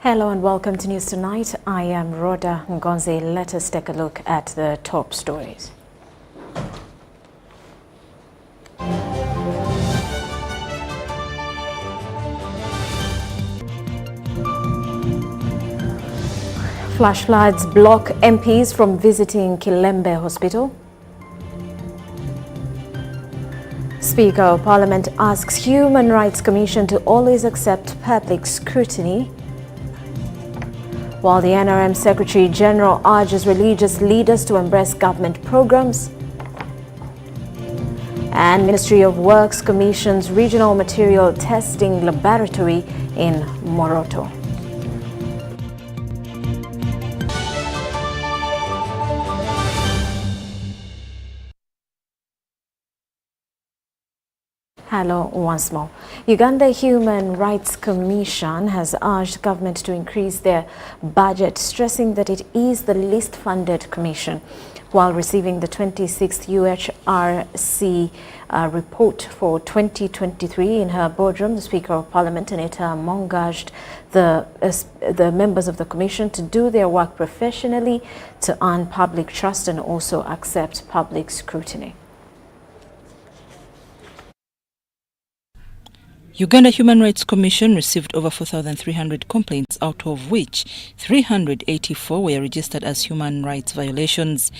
Hello and welcome to News Tonight. I am Rhoda Ngonzi. Let us take a look at the top stories. Flash floods block MPs from visiting Kilembe Hospital. Speaker of Parliament asks Human Rights Commission to always accept public scrutiny. While the NRM Secretary General urges religious leaders to embrace government programs. And Ministry of Works commissions Regional Material Testing Laboratory in Moroto. Hello once more. Uganda Human Rights Commission has urged government to increase their budget, stressing that it is the least funded commission. While receiving the 26th UHRC report for 2023 in her boardroom, the Speaker of Parliament, Anita Among, urged the members of the commission to do their work professionally, to earn public trust and also accept public scrutiny. Uganda Human Rights Commission received over 4,300 complaints, out of which 384 were registered as human rights violations.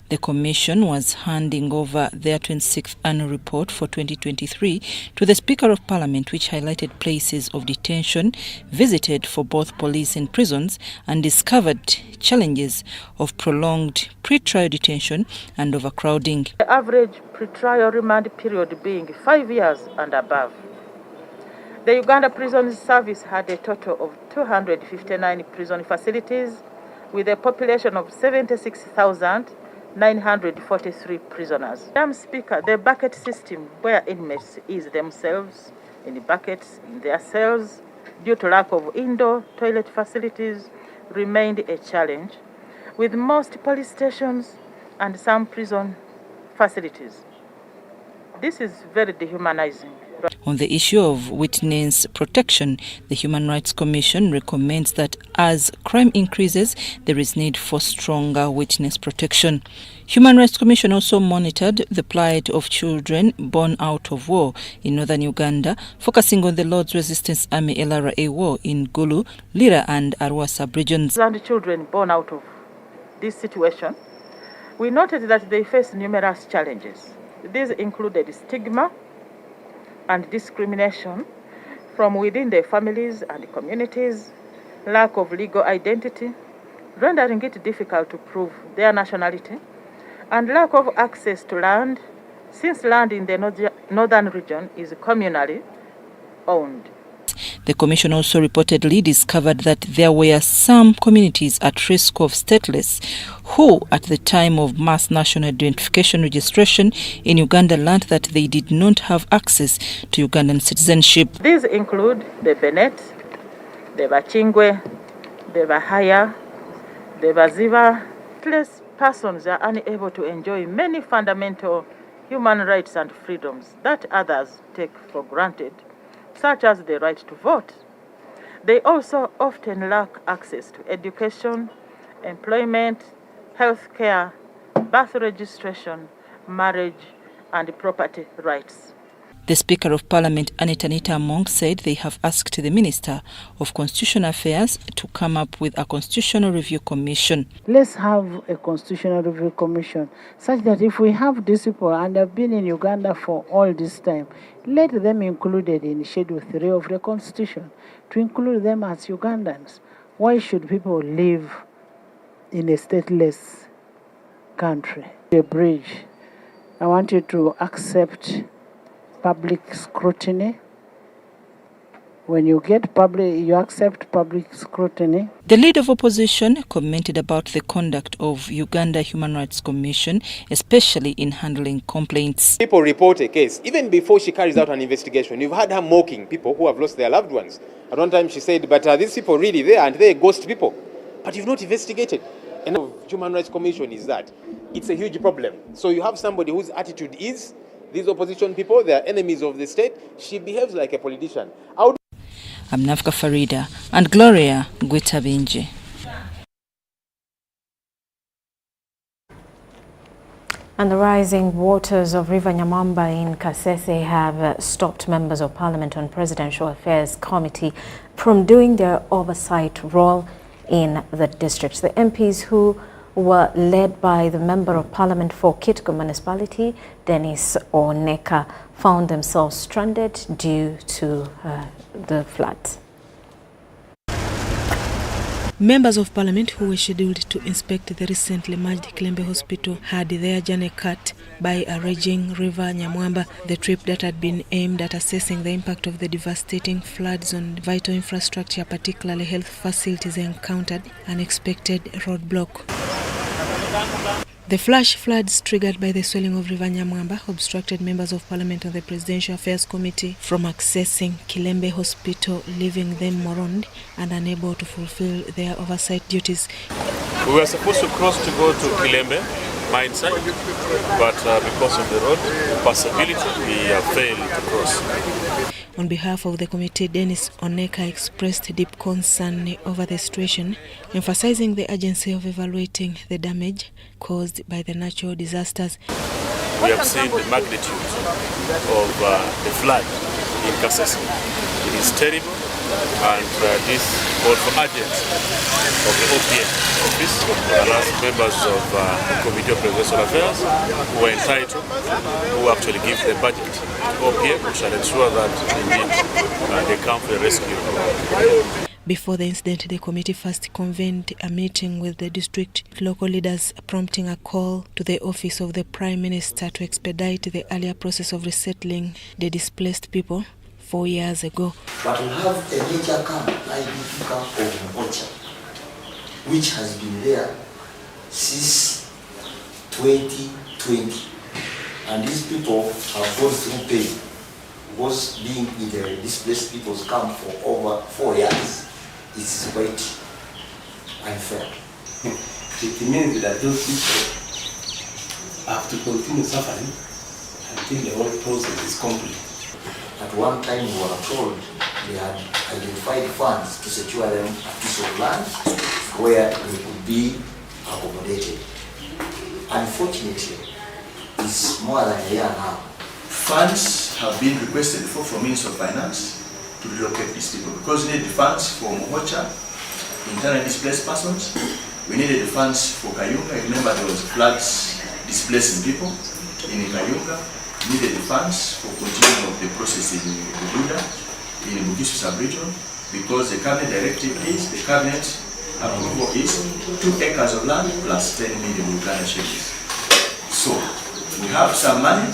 The Commission was handing over their 26th annual report for 2023 to the Speaker of Parliament, which highlighted places of detention visited for both police and prisons and discovered challenges of prolonged pre-trial detention and overcrowding. The average pre-trial remand period being 5 years and above. The Uganda Prison Service had a total of 259 prison facilities with a population of 76,943 prisoners. Madam Speaker, the bucket system where inmates ease themselves in the buckets in their cells due to lack of indoor toilet facilities remained a challenge, with most police stations and some prison facilities. This is very dehumanizing. On the issue of witness protection, the Human Rights Commission recommends that as crime increases, there is need for stronger witness protection. Human Rights Commission also monitored the plight of children born out of war in northern Uganda, focusing on the Lord's Resistance Army LRA war in Gulu, Lira and Arua sub-regions. And children born out of this situation, we noted that they face numerous challenges. These included stigma and discrimination from within their families and communities, lack of legal identity, rendering it difficult to prove their nationality, and lack of access to land, since land in the northern region is communally owned. The Commission also reportedly discovered that there were some communities at risk of stateless who, at the time of mass national identification registration in Uganda, learned that they did not have access to Ugandan citizenship. These include the Bennett, the Bachingwe, the Bahaya, the Baziva. Stateless persons are unable to enjoy many fundamental human rights and freedoms that others take for granted, such as the right to vote. They also often lack access to education, employment, health care, birth registration, marriage, and property rights. The Speaker of Parliament, Anita Among, said they have asked the Minister of Constitutional Affairs to come up with a constitutional review commission. Let's have a constitutional review commission such that if we have these people and have been in Uganda for all this time, let them included in Schedule 3 of the Constitution, to include them as Ugandans. Why should people live in a stateless country? A bridge. I want you to accept public scrutiny. When you accept public scrutiny. The leader of opposition commented about the conduct of Uganda Human Rights Commission, especially in handling complaints. People report a case, even before she carries out an investigation. You've had her mocking people who have lost their loved ones. At one time she said, but are these people really there? And they're ghost people. But you've not investigated. And the Human Rights Commission is that. It's a huge problem. So you have somebody whose attitude is, these opposition people, they are enemies of the state. She behaves like a politician. I'm Nafka Farida and Gloria Gwitabinji. And the rising waters of River Nyamwamba in Kasese have stopped members of Parliament on Presidential Affairs Committee from doing their oversight role in the district. The MPs who were led by the Member of Parliament for Kitgo Municipality, Dennis Oneka, found themselves stranded due to the floods. Members of Parliament who were scheduled to inspect the recently merged Kilembe Hospital had their journey cut by a raging river Nyamwamba. The trip that had been aimed at assessing the impact of the devastating floods on vital infrastructure, particularly health facilities, encountered unexpected roadblock. The flash floods triggered by the swelling of River Nyamwamba obstructed members of Parliament on the Presidential Affairs Committee from accessing Kilembe Hospital, leaving them marooned and unable to fulfill their oversight duties. We were supposed to cross to go to Kilembe mine site, but because of the road possibility, we failed to cross. On behalf of the committee, Dennis Oneka expressed deep concern over the situation, emphasizing the urgency of evaluating the damage caused by the natural disasters. We have seen the magnitude of the flood in Kasese. It is terrible, and this called for urgency of the OPM office, as members of the Committee of Presidential Affairs who are entitled, who actually give the budget to OPM, we shall ensure that indeed they come for the rescue. Before the incident, the committee first convened a meeting with the district local leaders, prompting a call to the office of the Prime Minister to expedite the earlier process of resettling the displaced people 4 years ago. But we have a major camp, like the camp of Ocha, which has been there since 2020. And these people have gone through pain, because being in the displaced people's camp for over 4 years is quite unfair. It means that those people have to continue suffering until the whole process is complete. At one time we were told they had identified funds to secure them a piece of land where they could be accommodated. Unfortunately, it's more than a year now. Funds have been requested from Ministry of Finance to relocate these people, because we need the funds for Mohocha, internally displaced persons. We needed the funds for Kayunga. Remember, there was floods displacing people in Kayunga. We needed the funds for continuing of the process in Bududa, in Bugisu sub-region, because the cabinet directive is, the cabinet approval is 2 acres of land plus 10 million Uganda shillings. So we have some money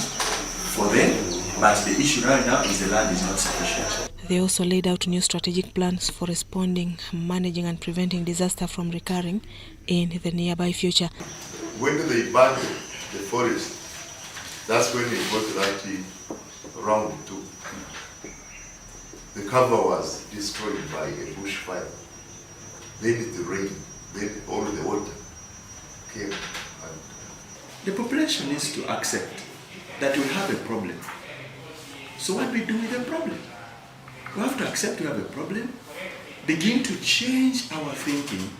for them, but the issue right now is the land is not sufficient. They also laid out new strategic plans for responding, managing and preventing disaster from recurring in the nearby future. When they burned the forest, that's when they got actually round to. The cover was destroyed by a bushfire. Then it rained, then all the water came. The population needs to accept that we have a problem. So what do we do with the problem? We have to accept we have a problem, begin to change our thinking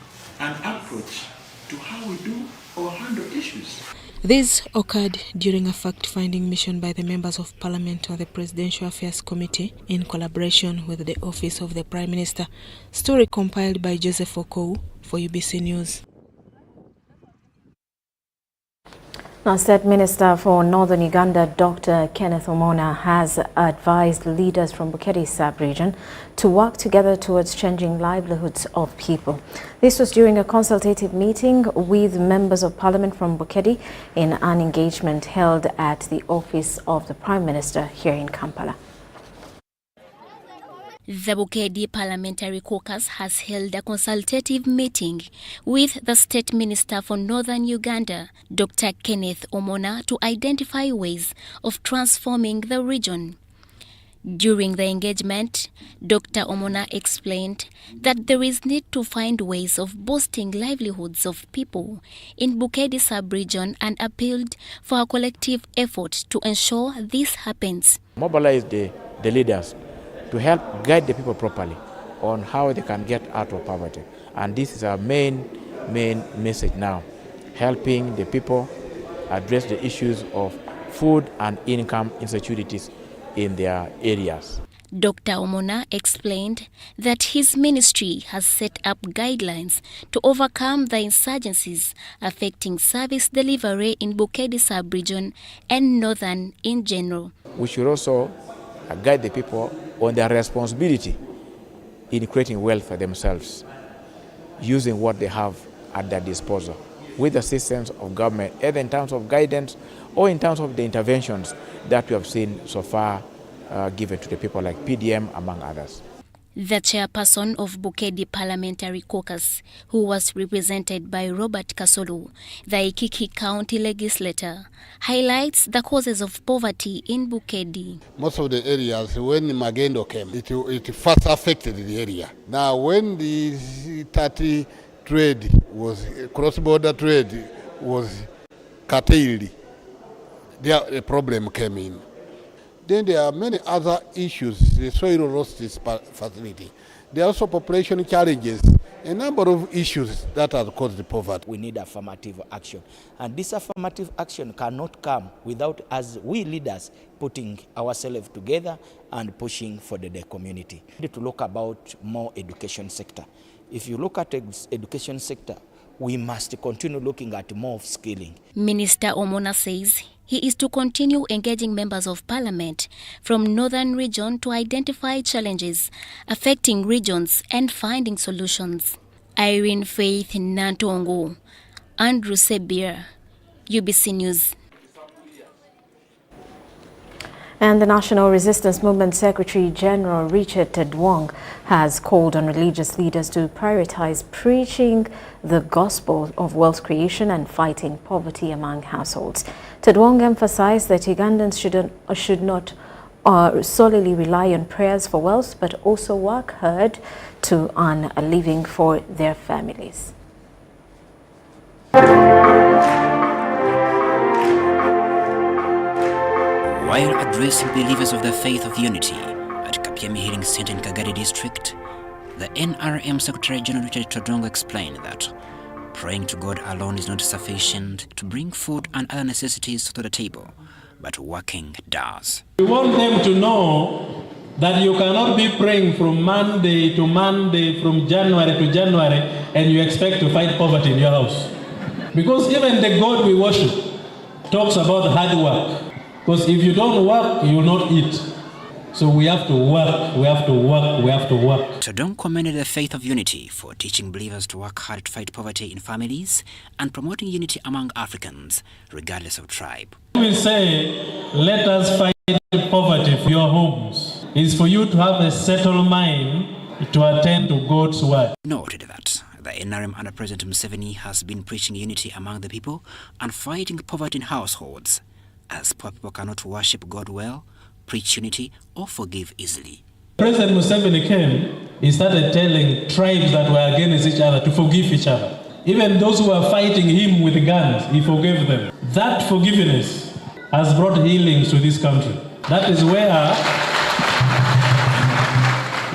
and approach to how we do or handle issues. This occurred during a fact-finding mission by the members of Parliament on the Presidential Affairs Committee in collaboration with the Office of the Prime Minister. Story compiled by Joseph Okou for UBC News. Now, State Minister for Northern Uganda, Dr. Kenneth Omona, has advised leaders from Bukedi sub-region to work together towards changing livelihoods of people. This was during a consultative meeting with members of Parliament from Bukedi in an engagement held at the Office of the Prime Minister here in Kampala. The Bukedi Parliamentary Caucus has held a consultative meeting with the State Minister for Northern Uganda, Dr. Kenneth Omona, to identify ways of transforming the region. During the engagement, Dr. Omona explained that there is need to find ways of boosting livelihoods of people in Bukedi sub-region and appealed for a collective effort to ensure this happens. Mobilize the leaders to help guide the people properly on how they can get out of poverty. And this is our main message now, helping the people address the issues of food and income insecurities in their areas. Dr. Omona explained that his ministry has set up guidelines to overcome the insurgencies affecting service delivery in Bukedi sub-region and northern in general. We should also guide the people on their responsibility in creating wealth for themselves, using what they have at their disposal, with the assistance of government, either in terms of guidance or in terms of the interventions that we have seen so far given to the people like PDM, among others. The chairperson of Bukedi Parliamentary Caucus, who was represented by Robert Kasolu, the Ikiki County legislator, highlights the causes of poverty in Bukedi. Most of the areas, when Magendo came, it first affected the area. Now, when the 30 trade was, cross-border trade was curtailed, there a problem came in. Then there are many other issues, the soil erosion facility. There are also population challenges, a number of issues that have caused the poverty. We need affirmative action. And this affirmative action cannot come without us, we leaders, putting ourselves together and pushing for the community. We need to look about more education sector. If you look at the education sector, we must continue looking at more skilling. Minister Omona says he is to continue engaging members of parliament from northern region to identify challenges affecting regions and finding solutions. Irene Faith Nantongo, Andrew Sebir, UBC News. And the National Resistance Movement Secretary General Richard Tedwong has called on religious leaders to prioritize preaching the gospel of wealth creation and fighting poverty among households. Tedwong emphasized that Ugandans should not solely rely on prayers for wealth, but also work hard to earn a living for their families. While addressing believers of the faith of unity at Kapiemi Healing Center in Kagadi District, the NRM Secretary General Richard Tedwong explained that praying to God alone is not sufficient to bring food and other necessities to the table, but working does. We want them to know that you cannot be praying from Monday to Monday, from January to January, and you expect to fight poverty in your house. Because even the God we worship talks about hard work. Because if you don't work, you will not eat. So we have to work, we have to work, we have to work. Tedwong commended the faith of unity for teaching believers to work hard to fight poverty in families and promoting unity among Africans, regardless of tribe. We say, let us fight poverty for your homes. It's for you to have a settled mind to attend to God's word. Noted that the NRM under President Museveni has been preaching unity among the people and fighting poverty in households, as poor people cannot worship God well, preach unity, or forgive easily. President Museveni came, he started telling tribes that were against each other to forgive each other. Even those who were fighting him with guns, he forgave them. That forgiveness has brought healings to this country. That is where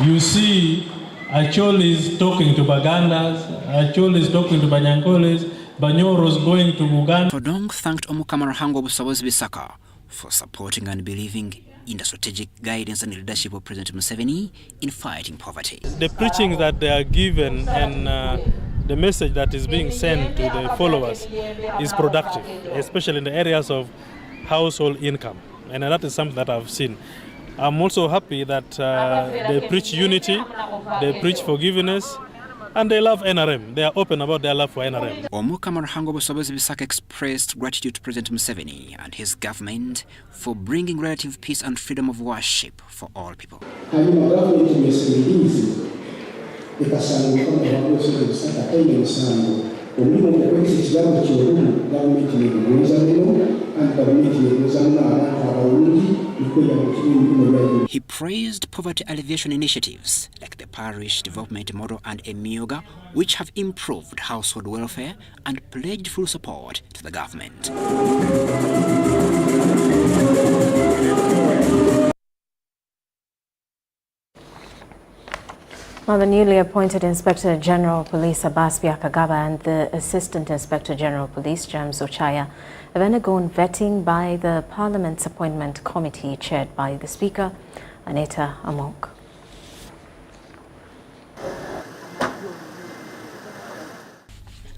you see Acholis talking to Bagandas, Acholis talking to Banyankoles, Banyoros going to Uganda. Tedwong thanked Omukama Ruhango Busabozzi Bisaka for supporting and believing in the strategic guidance and leadership of President Museveni in fighting poverty. The preaching that they are given and the message that is being sent to the followers is productive, especially in the areas of household income. And that is something that I've seen. I'm also happy that they preach unity, they preach forgiveness, and they love NRM. They are open about their love for NRM. Omukama Ruhango Busabozzi Bisaka expressed gratitude to President Museveni and his government for bringing relative peace and freedom of worship for all people. He praised poverty alleviation initiatives like the Parish Development Model and Emioga, which have improved household welfare, and pledged full support to the government. Now, the newly appointed Inspector General of Police Abbas Byakagaba and the Assistant Inspector General of Police James Ochaya have undergone vetting by the Parliament's Appointment Committee chaired by the Speaker, Anita Amok.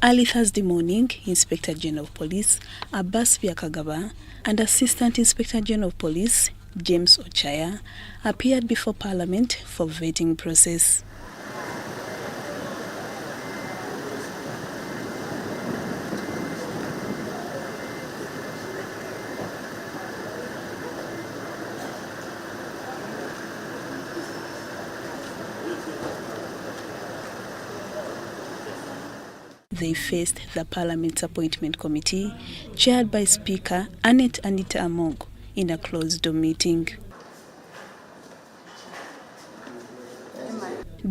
Early Thursday morning, Inspector General of Police Abbas Byakagaba and Assistant Inspector General of Police James Ochaya appeared before Parliament for vetting process. They faced the Parliament's Appointment Committee, chaired by Speaker Anita Among, in a closed-door meeting.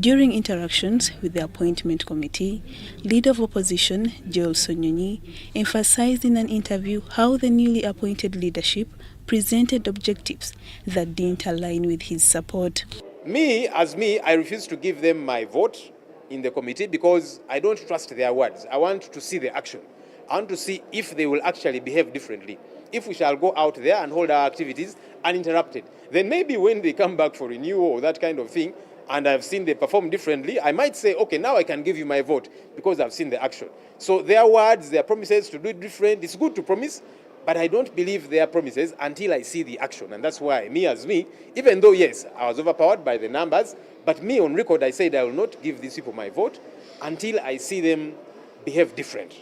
During interactions with the Appointment Committee, Leader of Opposition Joel Sonyonyi emphasized in an interview how the newly appointed leadership presented objectives that didn't align with his support. I refuse to give them my vote in the committee because I don't trust their words. I want to see the action. I want to see if they will actually behave differently. If we shall go out there and hold our activities uninterrupted, then maybe when they come back for renewal or that kind of thing, and I've seen they perform differently, I might say, okay, now I can give you my vote because I've seen the action. So their words, their promises to do it different, it's good to promise, but I don't believe their promises until I see the action. And that's why even though, yes, I was overpowered by the numbers, but me on record, I said I will not give these people my vote until I see them behave different.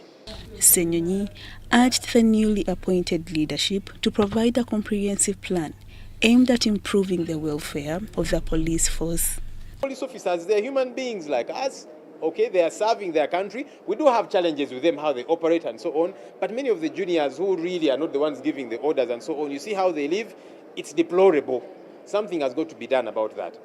Sonyonyi urged the newly appointed leadership to provide a comprehensive plan aimed at improving the welfare of the police force. Police officers, they're human beings like us. Okay, they are serving their country. We do have challenges with them, how they operate and so on. But many of the juniors who really are not the ones giving the orders and so on, you see how they live, it's deplorable. Something has got to be done about that.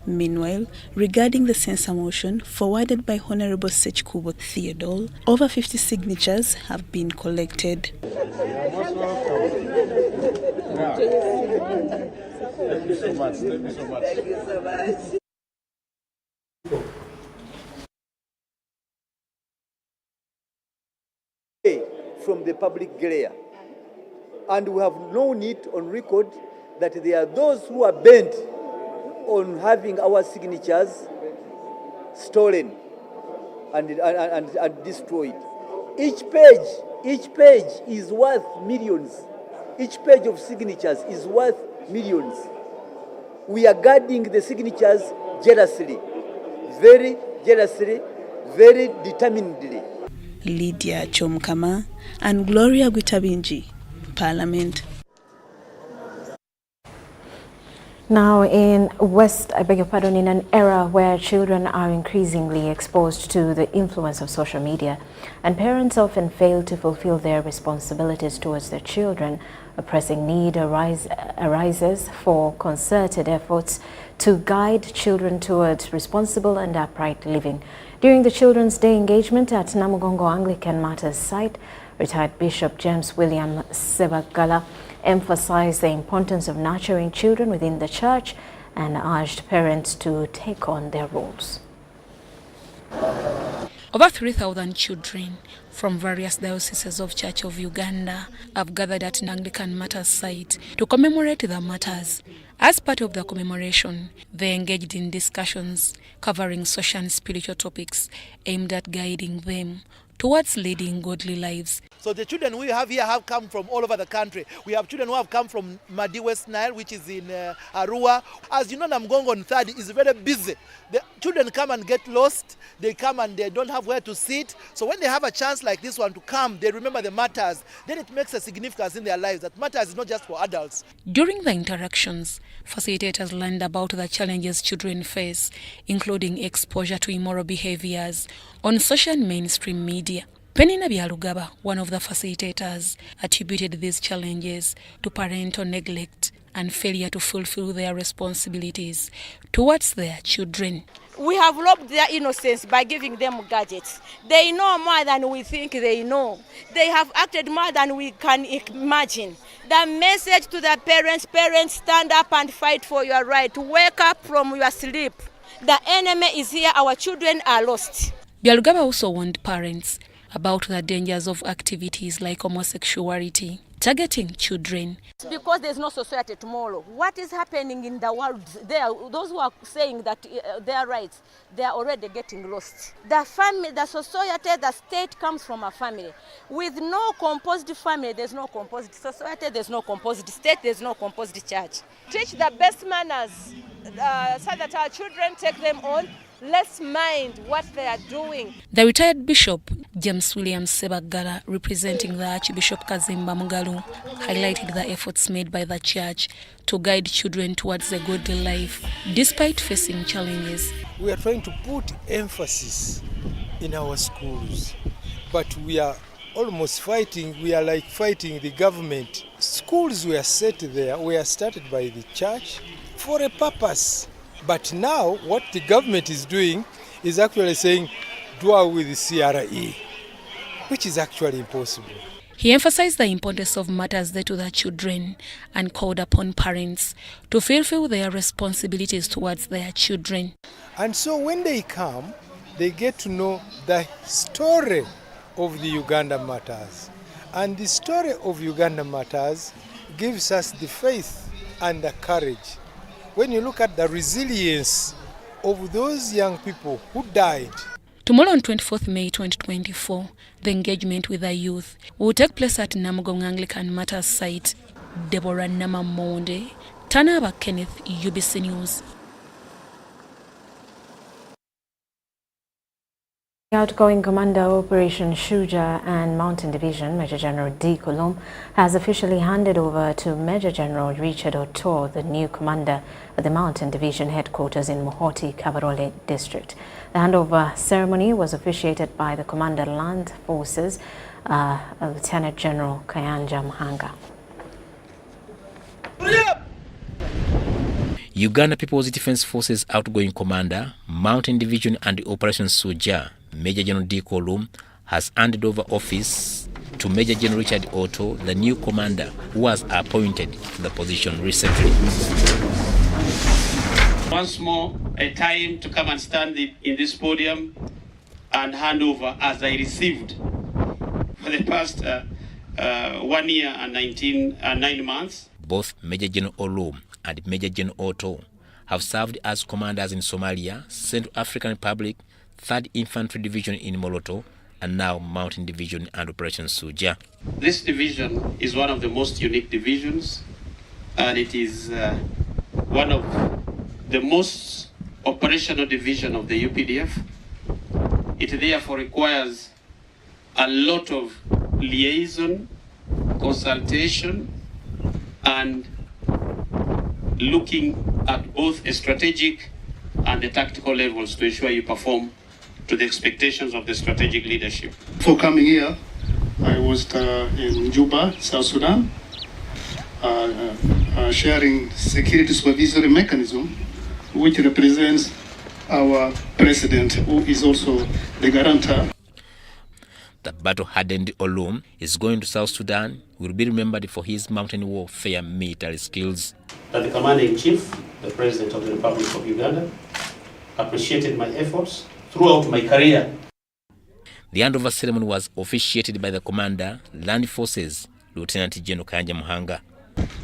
Meanwhile, regarding the censor motion forwarded by Honorable Sechkubo Theodore, over 50 signatures have been collected. Thank you so much. Thank you so much. Thank you so much. From the public glare, and we have no need on record that there are those who are bent on having our signatures stolen and destroyed. Each page is worth millions. Each page of signatures is worth millions. We are guarding the signatures jealously, very jealously, very determinedly. Lydia Chomkama and Gloria Gwitabinji, Parliament. Now in an era where children are increasingly exposed to the influence of social media and parents often fail to fulfill their responsibilities towards their children, a pressing need arises for concerted efforts to guide children towards responsible and upright living. During the Children's Day engagement at Namugongo Anglican Martyrs site, retired Bishop James William Sebagala emphasized the importance of nurturing children within the church and urged parents to take on their roles. Over 3,000 children from various dioceses of Church of Uganda have gathered at an Anglican Martyrs site to commemorate the martyrs. As part of the commemoration, they engaged in discussions covering social and spiritual topics aimed at guiding them towards leading godly lives. So the children we have here have come from all over the country. We have children who have come from Madi West Nile, which is in Arua. As you know, Namugongo on 3rd is very busy. The children come and get lost. They come and they don't have where to sit. So when they have a chance like this one to come, they remember the martyrs. Then it makes a significance in their lives. That martyrs is not just for adults. During the interactions, facilitators learned about the challenges children face, including exposure to immoral behaviors on social and mainstream media. Penina Byalugaba, one of the facilitators, attributed these challenges to parental neglect and failure to fulfill their responsibilities towards their children. We have robbed their innocence by giving them gadgets. They know more than we think they know. They have acted more than we can imagine. The message to the parents, stand up and fight for your right. Wake up from your sleep. The enemy is here, our children are lost. Byalugaba also warned parents about the dangers of activities like homosexuality, targeting children. Because there's no society tomorrow. What is happening in the world there, those who are saying that their rights, they are already getting lost. The family, the society, the state comes from a family. With no composed family, there's no composed society, there's no composed state, there's no composed church. Teach the best manners so that our children take them on. Let's mind what they are doing. The retired Bishop James William Sebagala, representing the Archbishop Kazimba Mugalu, highlighted the efforts made by the church to guide children towards a godly life, despite facing challenges. We are trying to put emphasis in our schools, but we are almost fighting, we are like fighting the government. Schools were set there, were started by the church for a purpose. But now what the government is doing is actually saying, dwell with the CRE, which is actually impossible. He emphasized the importance of Martyrs Day to the children and called upon parents to fulfill their responsibilities towards their children. And so when they come, they get to know the story of the Uganda Martyrs. And the story of Uganda Martyrs gives us the faith and the courage. When you look at the resilience of those young people who died. Tomorrow on 24th May 2024, the engagement with the youth will take place at Namugong Anglican Martyrs site. Deborah Namamonde, Tanaba Kenneth, UBC News. Outgoing Commander Operation Shuja and Mountain Division, Major General D. Kolum, has officially handed over to Major General Richard Otor, the new commander at the Mountain Division headquarters in Mohoti, Kabarole District. The handover ceremony was officiated by the Commander Land Forces, Lieutenant General Kayanja Mhanga. Uganda People's Defense Forces outgoing commander, Mountain Division and Operation Shuja, Major General D. Kolum, has handed over office to Major General Richard Otor, the new commander who was appointed to the position recently. Once more, a time to come and stand in this podium and hand over as I received for the past 1 year and 9 months. Both Major General Olum and Major General Otor have served as commanders in Somalia, Central African Republic, 3rd Infantry Division in Moloto, and now Mountain Division and Operation Shuja. This division is one of the most unique divisions, and it is one of the most operational division of the UPDF. It therefore requires a lot of liaison, consultation, and looking at both a strategic and the tactical levels to ensure you perform to the expectations of the strategic leadership. For coming here, I was in Juba, South Sudan, sharing security supervisory mechanism, which represents our president, who is also the guarantor. The battle-hardened Olum is going to South Sudan, will be remembered for his mountain warfare military skills. That the Commander-in-Chief, the President of the Republic of Uganda, appreciated my efforts throughout my career. The handover ceremony was officiated by the Commander, Land Forces, Lieutenant General Kayanja Mhanga.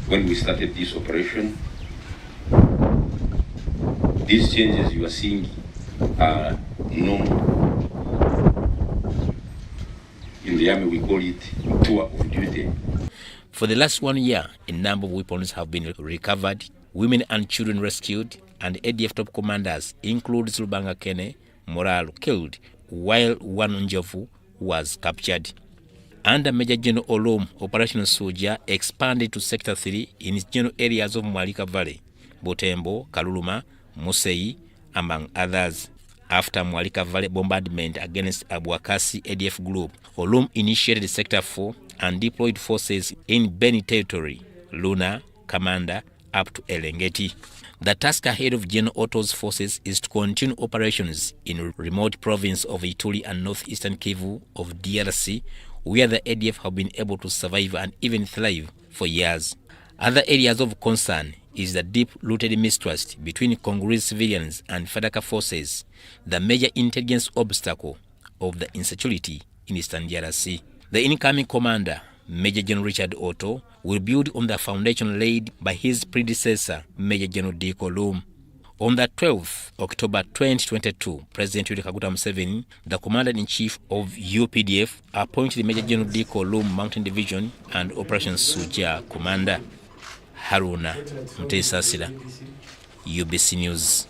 When we started this operation, these changes you are seeing are normal. In the army, we call it tour of duty. For the last 1 year, a number of weapons have been recovered, women and children rescued, and ADF top commanders, including Sulbanga Kene, Moral, killed, while one Njovu was captured. Under Major General Olum, Operation Shuja expanded to Sector 3 in its general areas of Mwalika Valley, Botembo, Kaluluma, Musei, among others. After Mwalika Valley bombardment against Abuakasi ADF group, Olum initiated Sector 4 and deployed forces in Beni Territory, Luna, Kamanda, up to Elengeti. The task ahead of General Otor's forces is to continue operations in remote province of Ituri and northeastern Kivu of DRC, where the ADF have been able to survive and even thrive for years. Other areas of concern is the deep-rooted mistrust between Congolese civilians and FADACA forces, the major intelligence obstacle of the insecurity in Eastern DRC. The incoming commander, Major General Richard Otto, will build on the foundation laid by his predecessor, Major General Diko Loom. On the 12th October 2022, President Yoweri Kaguta Museveni, the Commander-in-Chief of UPDF, appointed Major General Diko Loom Mountain Division and Operation Suja Commander. Haruna Mutesasira, UBC News.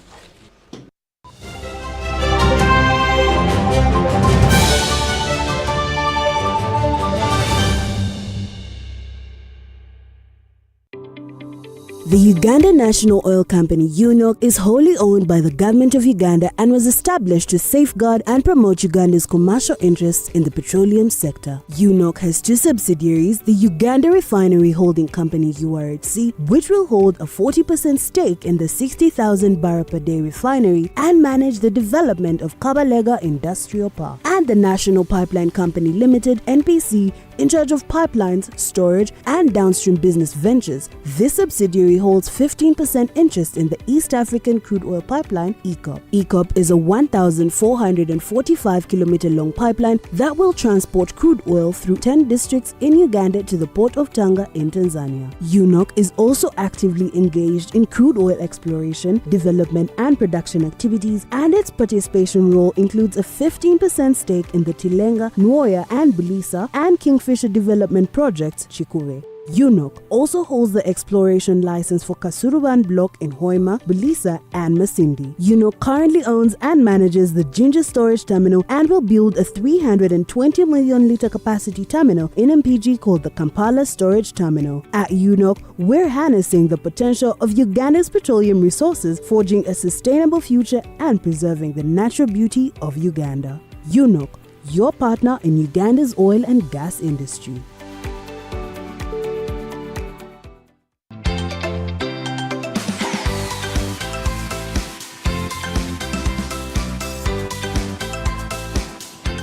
The Uganda National Oil Company, UNOC, is wholly owned by the government of Uganda and was established to safeguard and promote Uganda's commercial interests in the petroleum sector. UNOC has two subsidiaries, the Uganda Refinery Holding Company, URHC, which will hold a 40% stake in the 60,000 barrel per day refinery and manage the development of Kabalega Industrial Park, and the National Pipeline Company Limited, NPC, in charge of pipelines, storage, and downstream business ventures. This subsidiary holds 15% interest in the East African Crude Oil Pipeline, EACOP. EACOP is a 1,445-kilometer long pipeline that will transport crude oil through 10 districts in Uganda to the port of Tanga in Tanzania. UNOC is also actively engaged in crude oil exploration, development, and production activities, and its participation role includes a 15% stake in the Tilenga, Nwoya, and Bulisa, and Kingfisher development projects, Chikure. UNOC also holds the exploration license for Kasuruban Block in Hoima, Bulisa, and Masindi. UNOC currently owns and manages the Ginger Storage Terminal and will build a 320 million litre capacity terminal in MPG called the Kampala Storage Terminal. At UNOC, we're harnessing the potential of Uganda's petroleum resources, forging a sustainable future and preserving the natural beauty of Uganda. UNOC, your partner in Uganda's oil and gas industry.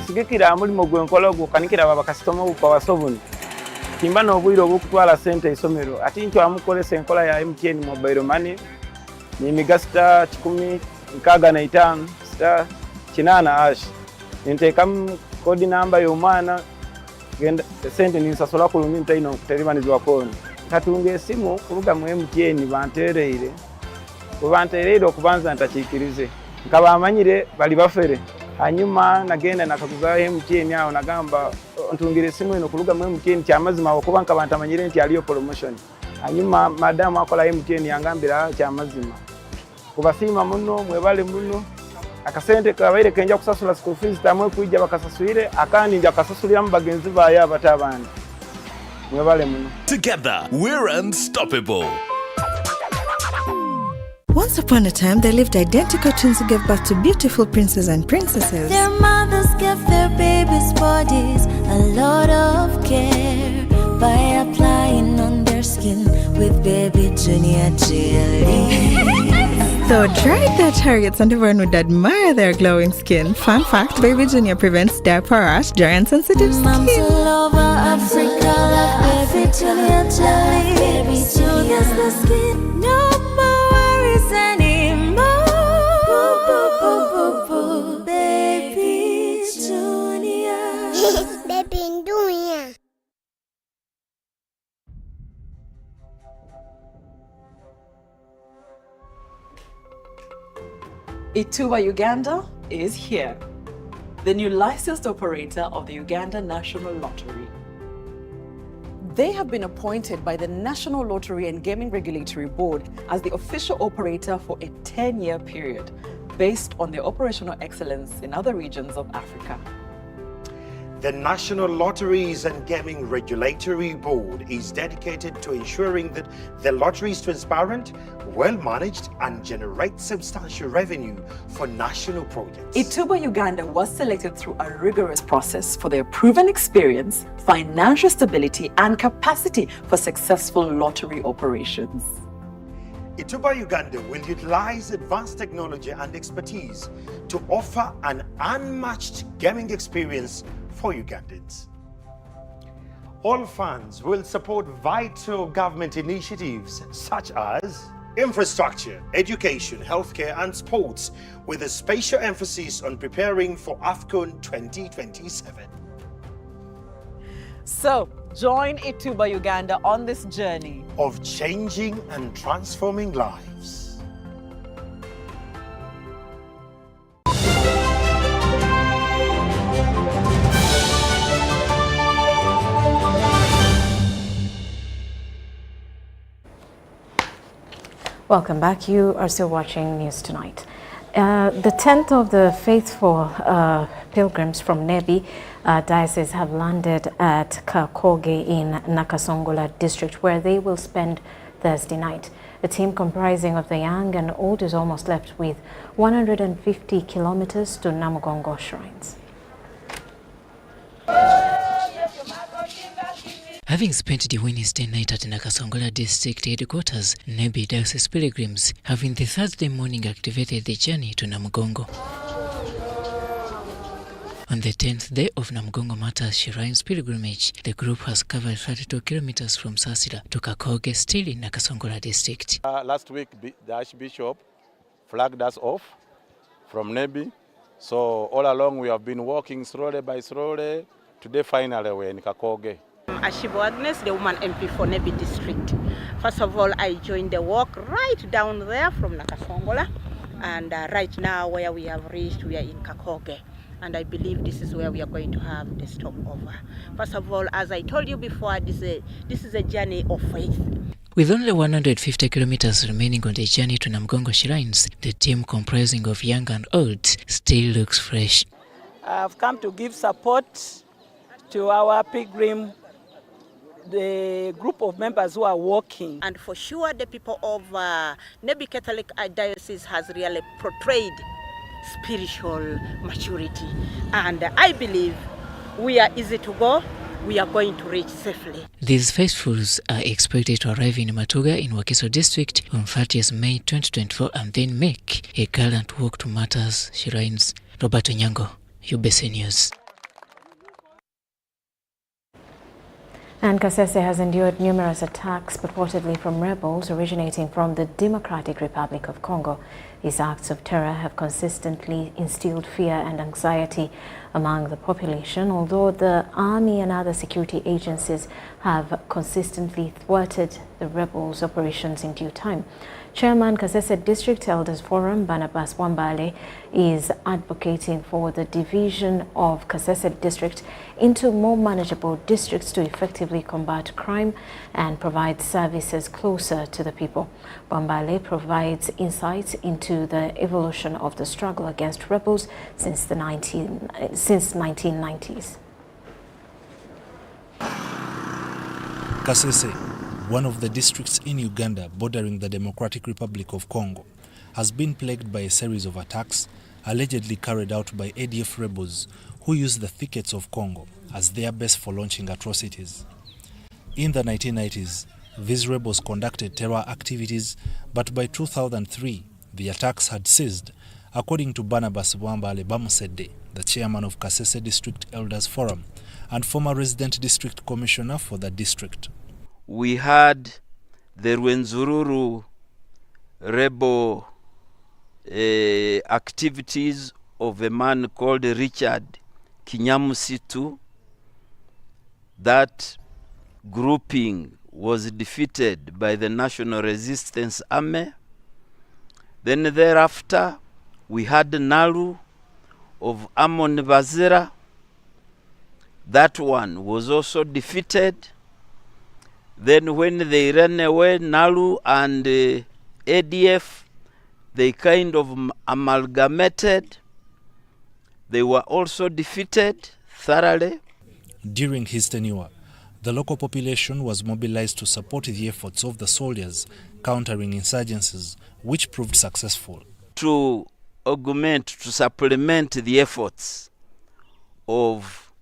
Sigikira mulimo gwenkola gukanikira baba customer kwa wasobuni kimba no bwiro bukutwala sente isomero ati ncho amukolesa enkola ya MTN mobile money ni migasta 10 nkaga na 5 star chinana ash ntekam kodi namba y'omwana genda sente ni sasola ku lumi ntaino kuterimaniziwa kono katunge simu kuruga mu MTN bantereire kubantereire okubanza ntakikirize nkaba amanyire bali bafere hanyuma nagenda nakakuza MTN yao nagamba ntungire simu ino kuruga mu MTN kyamazima okuba nkabanta amanyire nti aliyo promotion hanyuma madam akola MTN yangambira kyamazima kubasima muno mwebale muno akasente kabaire kenja kusasula school fees tamwe kujja bakasasuire akandi nja kasasulira mu bagenzi baye abatabandi mwebale muno. Together we're unstoppable. Once upon a time, there lived identical twins who gave birth to beautiful princes and princesses. Their mothers gave their babies' bodies a lot of care by applying on their skin with baby Junior jelly. Though dried their chariots and everyone would admire their glowing skin. Fun fact, baby Junior prevents diaper rash, dry and sensitive skin. Moms all over Africa love baby Junior jelly. Baby Junior's the skin, no more worries anymore. Baby Junior. Baby Junior. Ituba Uganda is here, the new licensed operator of the Uganda National Lottery. They have been appointed by the National Lottery and Gaming Regulatory Board as the official operator for a 10-year period, based on their operational excellence in other regions of Africa. The National Lotteries and Gaming Regulatory Board is dedicated to ensuring that the lottery is transparent, well-managed, and generates substantial revenue for national projects. Ituba Uganda was selected through a rigorous process for their proven experience, financial stability, and capacity for successful lottery operations. Ituba Uganda will utilize advanced technology and expertise to offer an unmatched gaming experience for Ugandans. All funds will support vital government initiatives such as infrastructure, education, healthcare and sports, with a special emphasis on preparing for AFCON 2027. So, join Ituba Uganda on this journey of changing and transforming lives. Welcome back. You are still watching News Tonight. The 10th of the faithful pilgrims from Nebbi diocese have landed at Kakoge in Nakasongola district, where they will spend Thursday night. A team comprising of the young and old is almost left with 150 kilometers to Namugongo shrines. Having spent the Wednesday night at Nakasongola district headquarters, Nebbi diocese pilgrims have in the Thursday morning activated the journey to Namugongo. On the 10th day of Namugongo Martyrs Shrines pilgrimage, the group has covered 32 kilometers from Sasira to Kakoge, still in Nakasongola district. Last week, the Archbishop flagged us off from Nebbi. So all along we have been walking slowly by slowly. Today finally we're in Kakoge. Ashibo Agnes, the woman MP for Nebbi district. First of all, I joined the walk right down there from Nakasongola, and right now where we have reached, we are in Kakoge, and I believe this is where we are going to have the stopover. First of all, as I told you before, this is a journey of faith. With only 150 kilometers remaining on the journey to Namugongo Shrines, the team comprising of young and old still looks fresh. I've come to give support to our pilgrim, the group of members who are walking. And for sure, the people of Nebbi Catholic Diocese has really portrayed spiritual maturity. And I believe we are easy to go. We are going to reach safely. These faithfuls are expected to arrive in Matuga in Wakiso district on 30th May 2024 and then make a gallant walk to Martyrs Shrines. Roberto Nyango, UBC News. And Kasese has endured numerous attacks purportedly from rebels originating from the Democratic Republic of Congo. These acts of terror have consistently instilled fear and anxiety among the population, although the army and other security agencies have consistently thwarted the rebels' operations in due time. Chairman Kasese District Elders Forum, Barnabas Wambale, is advocating for the division of Kasese District into more manageable districts to effectively combat crime and provide services closer to the people. Wambale provides insights into the evolution of the struggle against rebels since the 1990s. Kasese, one of the districts in Uganda bordering the Democratic Republic of Congo, has been plagued by a series of attacks allegedly carried out by ADF rebels who use the thickets of Congo as their base for launching atrocities. In the 1990s, these rebels conducted terror activities, but by 2003, the attacks had ceased, according to Barnabas Wambale Bamusede, the chairman of Kasese District Elders Forum and former resident district commissioner for the district. We had the Rwenzururu rebel activities of a man called Richard Kinyamusitu. That grouping was defeated by the National Resistance Army. Then thereafter, we had Nalu of Amon Bazira. That one was also defeated. Then when they ran away, Nalu and ADF, they kind of amalgamated. They were also defeated thoroughly. During his tenure, the local population was mobilized to support the efforts of the soldiers countering insurgencies, which proved successful. To augment, to supplement the efforts of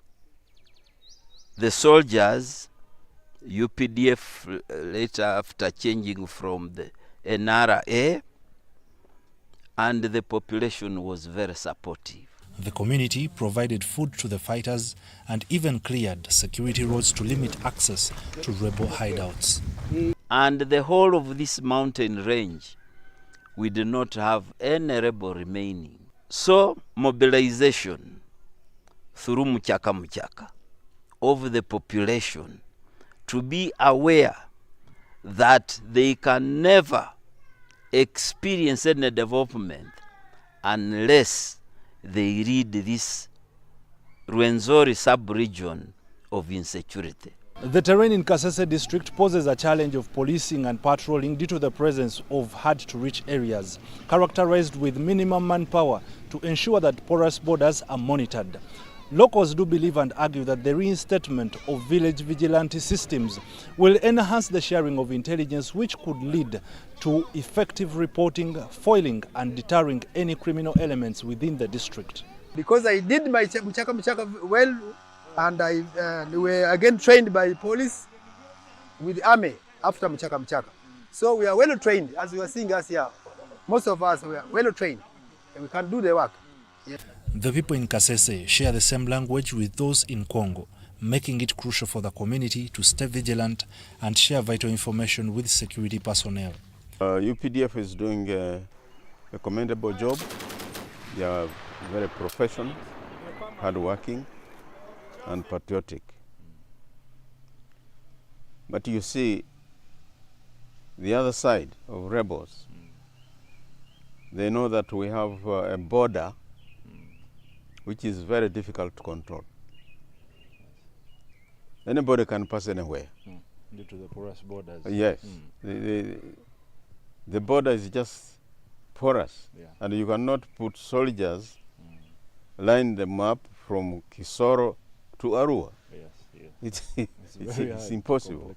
the soldiers, UPDF later after changing from the NRA, and the population was very supportive. The community provided food to the fighters and even cleared security roads to limit access to rebel hideouts. And the whole of this mountain range, we did not have any rebel remaining. So mobilization through Muchaka of the population to be aware that they can never experience any development unless they rid this Rwenzori sub-region of insecurity. The terrain in Kasese district poses a challenge of policing and patrolling due to the presence of hard-to-reach areas, characterized with minimum manpower to ensure that porous borders are monitored. Locals do believe and argue that the reinstatement of village vigilante systems will enhance the sharing of intelligence, which could lead to effective reporting, foiling and deterring any criminal elements within the district. Because I did my Muchaka well, and we were again trained by police with army after Muchaka. So we are well trained, as you are seeing us here. Most of us we are well trained and we can do the work. Yeah. The people in Kasese share the same language with those in Congo, making it crucial for the community to stay vigilant and share vital information with security personnel. UPDF is doing a commendable job. They are very professional, hardworking, and patriotic. But you see, the other side of rebels, they know that we have a border which is very difficult to control. Anybody can pass anywhere. Due to the porous borders. Yes. The border is just porous, and you cannot put soldiers, line them up from Kisoro to Arua. It's impossible.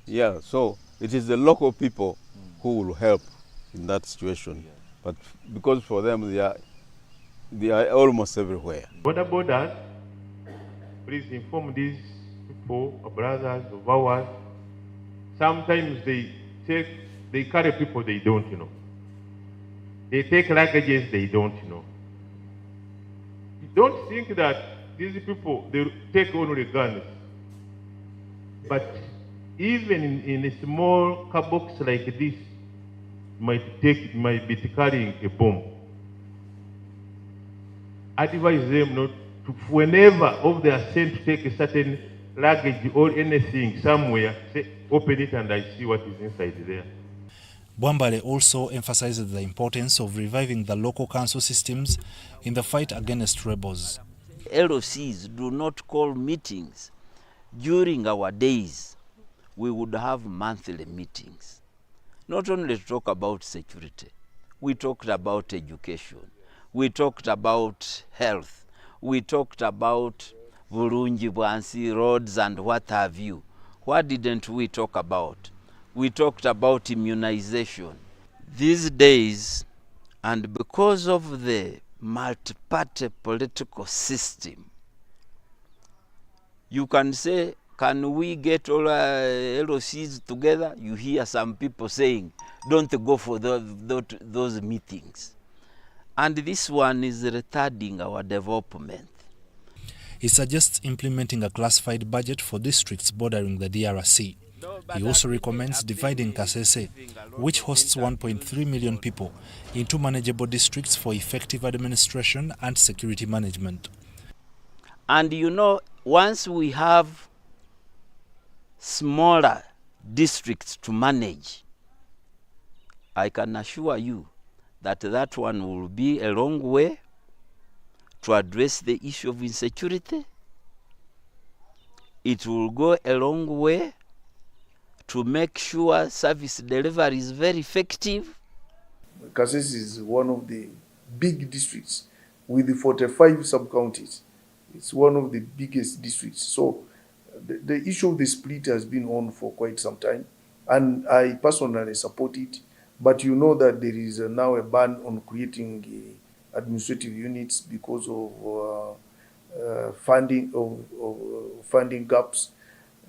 Yeah, so it is the local people who will help in that situation. But because for them, they are almost everywhere. Borders, please inform these people, brothers of ours. Sometimes they carry people they don't know. They take luggages they don't know. Don't think that these people, they take only guns. But even in a small car box like this, might be carrying a bomb. Advise them not to, whenever they are sent to take a certain luggage or anything somewhere, say, open it and I see what is inside there. Bwambale also emphasizes the importance of reviving the local council systems in the fight against rebels. LOCs do not call meetings. During our days, we would have monthly meetings. Not only to talk about security, we talked about education, we talked about health, we talked about Burunji, Bwansi, roads and what have you. What didn't we talk about? We talked about immunization. These days, and because of the multi-party political system, you can say, can we get all LOCs together? You hear some people saying, don't go for those meetings. And this one is retarding our development. He suggests implementing a classified budget for districts bordering the DRC. He also recommends dividing Kasese, which hosts 1.3 million people, into manageable districts for effective administration and security management. And you know, once we have smaller districts to manage, I can assure you that that one will be a long way to address the issue of insecurity. It will go a long way to make sure service delivery is very effective. Kasese is one of the big districts with the 45 sub-counties. It's one of the biggest districts. So the issue of the split has been on for quite some time, and I personally support it. But you know that there is now a ban on creating administrative units because of funding gaps.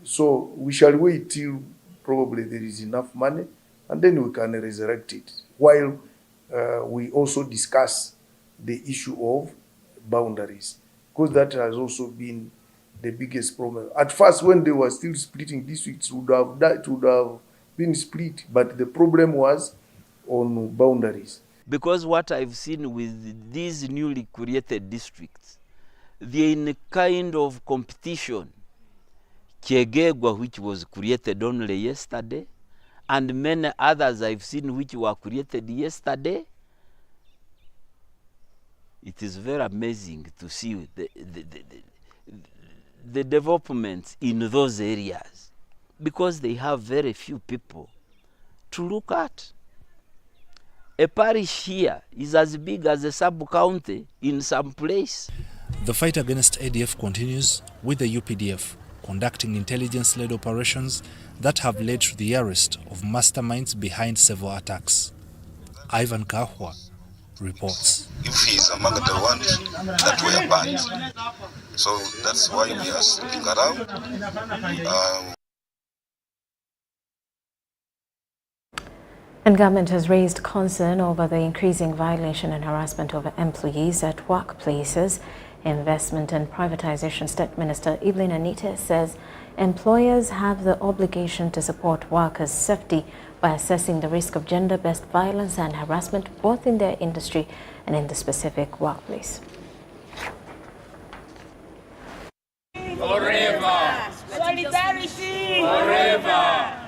So we shall wait till probably there is enough money, and then we can resurrect it, while we also discuss the issue of boundaries, because that has also been the biggest problem. At first, when they were still splitting districts, would have been split, but the problem was on boundaries. Because what I've seen with these newly created districts, they're in a kind of competition. Chegegwa, which was created only yesterday, and many others I've seen which were created yesterday. It is very amazing to see the developments in those areas, because they have very few people to look at. A parish here is as big as a sub-county in some place. The fight against ADF continues, with the UPDF conducting intelligence-led operations that have led to the arrest of masterminds behind several attacks. Ivan Kahwa reports. If he is among the ones that were banned, so that's why we are sleeping around. And government has raised concern over the increasing violation and harassment of employees at workplaces. Investment and Privatization State Minister Evelyn Anita says employers have the obligation to support workers' safety by assessing the risk of gender-based violence and harassment both in their industry and in the specific workplace. Forever! Solidarity! Forever!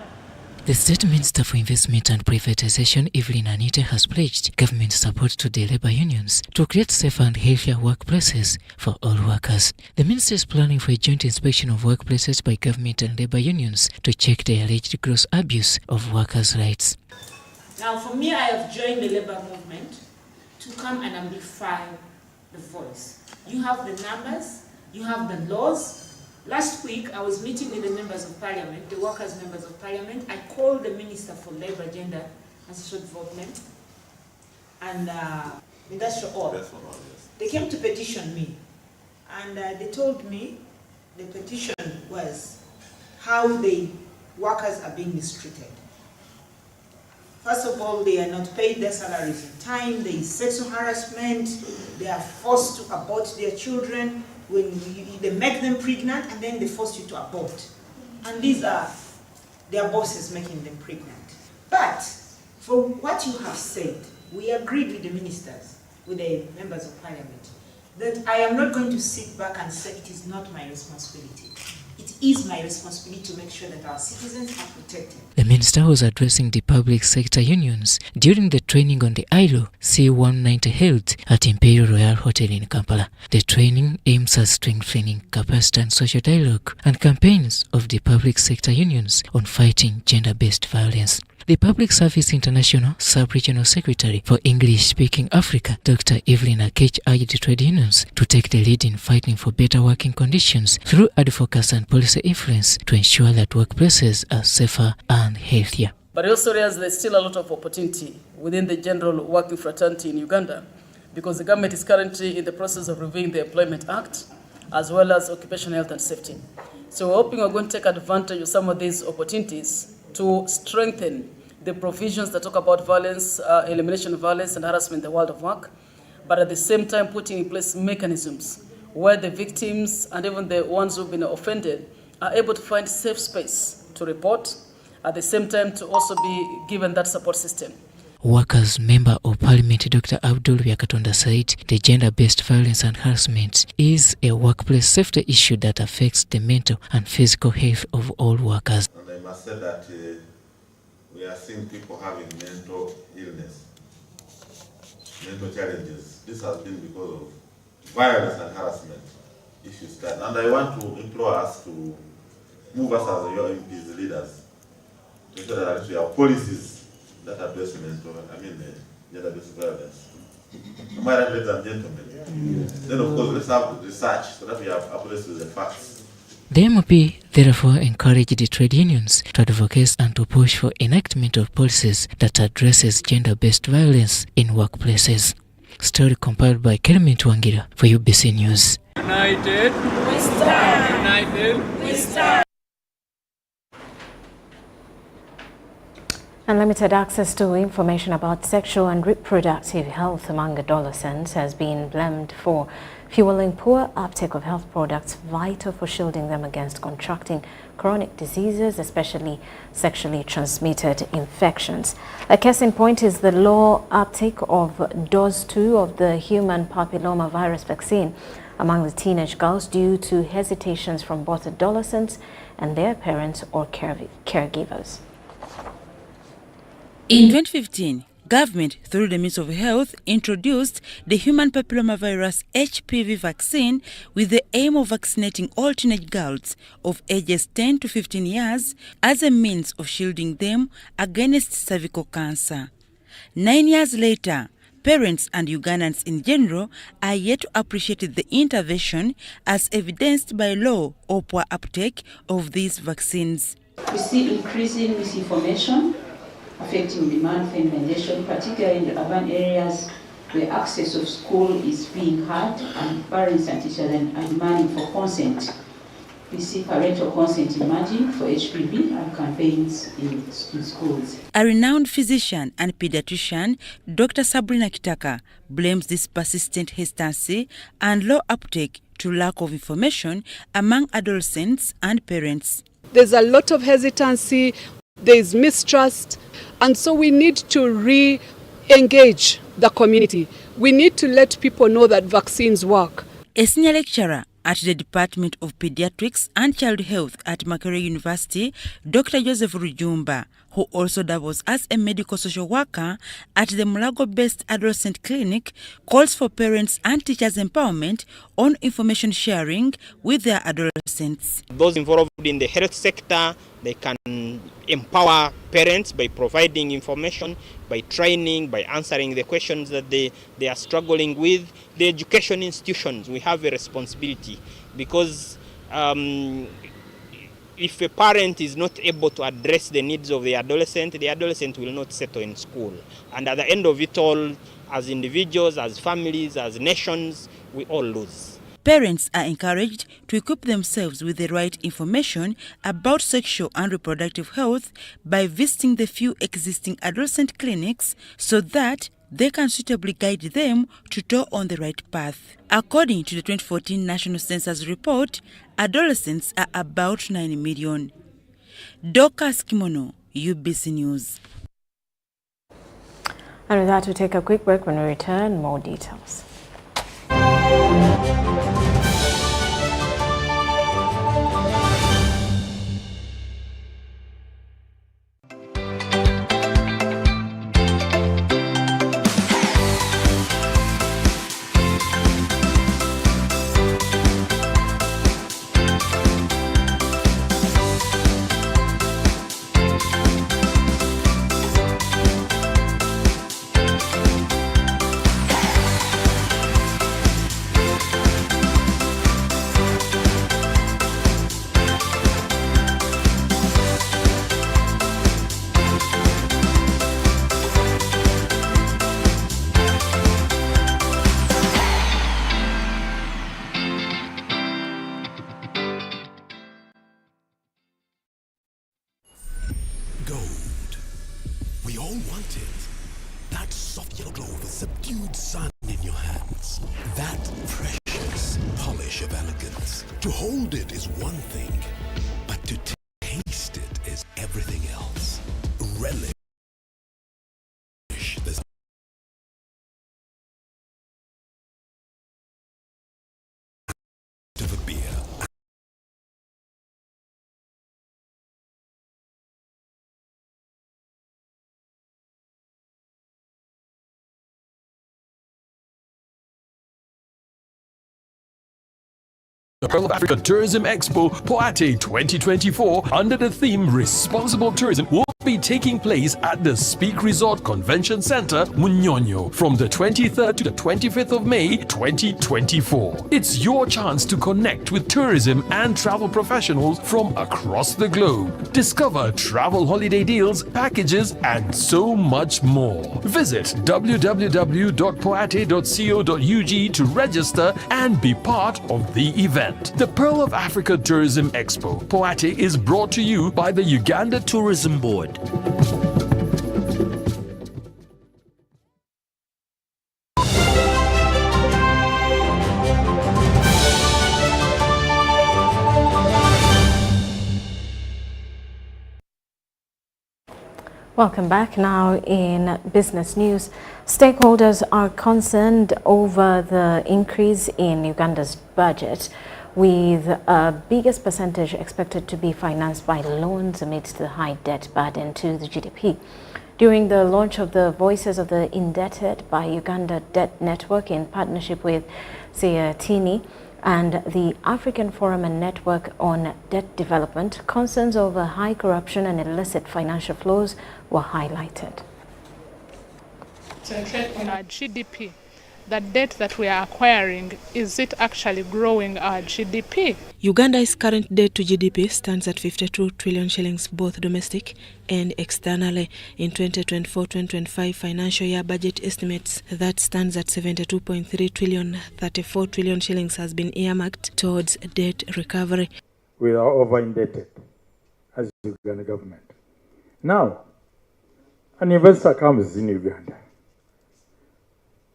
The State Minister for Investment and Privatization, Evelyn Anita, has pledged government support to the labour unions to create safer and healthier workplaces for all workers. The Minister is planning for a joint inspection of workplaces by government and labour unions to check the alleged gross abuse of workers' rights. Now, for me, I have joined the labour movement to come and amplify the voice. You have the numbers, you have the laws. Last week, I was meeting with the members of parliament, the workers' members of parliament. I called the Minister for Labour, Gender and Social Development and Industrial Oil. They came to petition me, and they told me the petition was how the workers are being mistreated. First of all, they are not paid their salaries in time, there is sexual harassment, they are forced to abort their children, when they make them pregnant and then they force you to abort. And these are their bosses making them pregnant. But for what you have said, we agreed with the ministers, with the members of parliament, that I am not going to sit back and say it is not my responsibility. It is my responsibility to make sure that our citizens are protected. The minister was addressing the public sector unions during the training on the ILO C190 held at Imperial Royal Hotel in Kampala. The training aims at strengthening capacity and social dialogue and campaigns of the public sector unions on fighting gender-based violence. The Public Service International Sub-Regional Secretary for English-Speaking Africa, Dr. Evelyn Akech, urged trade unions to take the lead in fighting for better working conditions through advocacy and policy influence to ensure that workplaces are safer and healthier. But it also realizes there's still a lot of opportunity within the general working fraternity in Uganda, because the government is currently in the process of reviewing the Employment Act as well as occupational health and safety. So we're hoping we're going to take advantage of some of these opportunities to strengthen the provisions that talk about violence, elimination of violence and harassment in the world of work, but at the same time putting in place mechanisms where the victims and even the ones who've been offended are able to find safe space to report, at the same time to also be given that support system. Workers Member of Parliament Dr. Abdul Yakatonda said the gender-based violence and harassment is a workplace safety issue that affects the mental and physical health of all workers. And I must say that we are seeing people having mental illness, mental challenges. This has been because of violence and harassment issues. And I want to implore us to move us as your MPs leaders to ensure that we have policies that address gender-based violence. Am I right, ladies and gentlemen? Yes. Then, of course, let's have research so that we have access to the facts. The MOP therefore encouraged the trade unions to advocate and to push for enactment of policies that addresses gender-based violence in workplaces. Story compiled by Kelvin Twangira for UBC News. United, we stand. United, we stand. Unlimited access to information about sexual and reproductive health among adolescents has been blamed for fueling poor uptake of health products vital for shielding them against contracting chronic diseases, especially sexually transmitted infections. A case in point is the low uptake of dose 2 of the human papillomavirus vaccine among the teenage girls due to hesitations from both adolescents and their parents or caregivers. In 2015, government, through the Ministry of Health, introduced the human papillomavirus HPV vaccine with the aim of vaccinating all teenage girls of ages 10 to 15 years as a means of shielding them against cervical cancer. 9 years later, parents and Ugandans in general are yet to appreciate the intervention as evidenced by low or poor uptake of these vaccines. We see increasing misinformation affecting demand for immunization, particularly in the urban areas where access of school is being hard and parents and teachers are demanding for consent. We see parental consent emerging for HPV and campaigns in schools. A renowned physician and pediatrician, Dr. Sabrina Kitaka, blames this persistent hesitancy and low uptake to lack of information among adolescents and parents. There's a lot of hesitancy, there's mistrust, and so we need to re-engage the community. We need to let people know that vaccines work. A senior lecturer at the Department of Pediatrics and Child Health at Makerere University, Dr. Joseph Rujumba, who also doubles as a medical social worker at the Mulago-based Adolescent Clinic, calls for parents and teachers' empowerment on information sharing with their adolescents. Those involved in the health sector, they can empower parents by providing information, by training, by answering the questions that they are struggling with. The education institutions, we have a responsibility because if a parent is not able to address the needs of the adolescent will not settle in school. And at the end of it all, as individuals, as families, as nations, we all lose. Parents are encouraged to equip themselves with the right information about sexual and reproductive health by visiting the few existing adolescent clinics so that they can suitably guide them to toe on the right path. According to the 2014 National Census report, adolescents are about 9 million. Dorcas Kimono, UBC News. And with that, we'll take a quick break. When we return, more details. The Pearl of Africa Tourism Expo Poate 2024 under the theme Responsible Tourism will be taking place at the Speak Resort Convention Center, Munyonyo, from the 23rd to the 25th of May 2024. It's your chance to connect with tourism and travel professionals from across the globe. Discover travel holiday deals, packages, and so much more. Visit www.poate.co.ug to register and be part of the event. The Pearl of Africa Tourism Expo Poate is brought to you by the Uganda Tourism Board. Welcome back. Now in business news, stakeholders are concerned over the increase in Uganda's budget, with a biggest percentage expected to be financed by loans amidst the high debt burden to the GDP. During the launch of the Voices of the Indebted by Uganda Debt Network in partnership with Tini and the African Forum and Network on Debt Development, concerns over high corruption and illicit financial flows were highlighted. Concentrate on our GDP. The debt that we are acquiring, is it actually growing our GDP? Uganda's current debt to GDP stands at 52 trillion shillings, both domestic and externally. In 2024-2025 financial year budget estimates that stands at 72.3 trillion, 34 trillion shillings has been earmarked towards debt recovery. We are over-indebted as the Uganda government. Now, an investor comes in Uganda.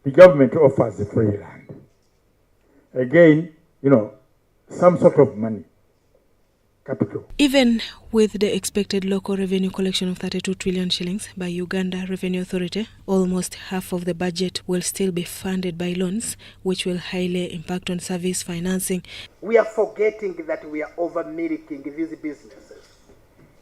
The government offers the free land. Again, some sort of money, capital. Even with the expected local revenue collection of 32 trillion shillings by Uganda Revenue Authority, almost half of the budget will still be funded by loans, which will highly impact on service financing. We are forgetting that we are over-milking these businesses.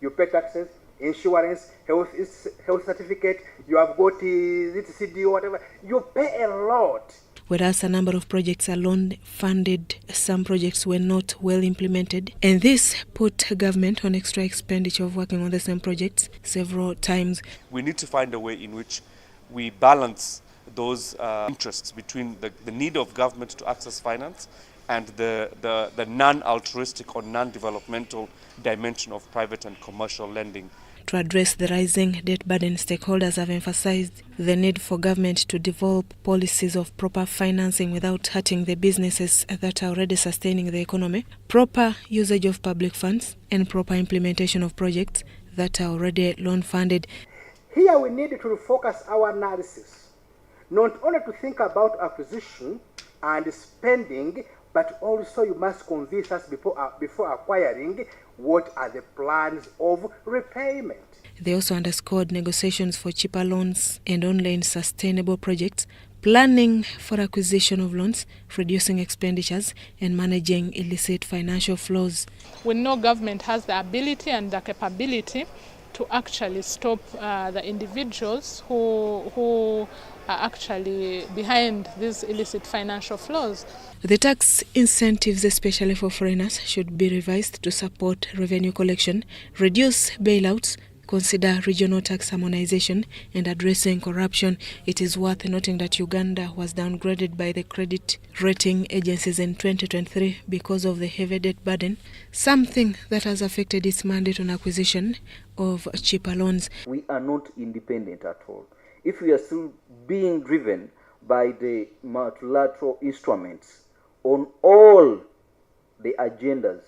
You pay taxes, insurance, health certificate, you have got CDO, whatever. You pay a lot. Whereas a number of projects are loan funded, some projects were not well implemented. And this put government on extra expenditure of working on the same projects several times. We need to find a way in which we balance those interests between the need of government to access finance and the non-altruistic or non-developmental dimension of private and commercial lending. To address the rising debt burden, stakeholders have emphasized the need for government to develop policies of proper financing without hurting the businesses that are already sustaining the economy, proper usage of public funds, and proper implementation of projects that are already loan funded. Here we need to refocus our analysis, not only to think about acquisition and spending, but also you must convince us before acquiring what are the plans of repayment. They also underscored negotiations for cheaper loans and online sustainable projects, planning for acquisition of loans, reducing expenditures, and managing illicit financial flows. We know government has the ability and the capability to actually stop the individuals who are actually behind these illicit financial flows. The tax incentives, especially for foreigners, should be revised to support revenue collection, reduce bailouts, consider regional tax harmonization, and addressing corruption. It is worth noting that Uganda was downgraded by the credit rating agencies in 2023 because of the heavy debt burden, something that has affected its mandate on acquisition of cheaper loans. We are not independent at all. If we are still being driven by the multilateral instruments on all the agendas,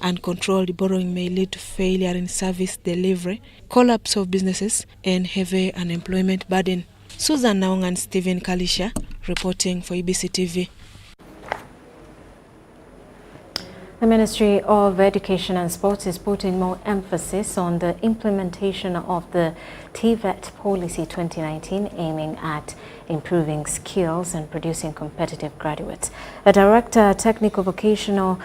uncontrolled borrowing may lead to failure in service delivery, collapse of businesses, and heavy unemployment burden. Susan Naung and Stephen Kalisha reporting for EBC TV. The Ministry of Education and Sports is putting more emphasis on the implementation of the TVET Policy 2019, aiming at improving skills and producing competitive graduates. The Director, Technical Vocational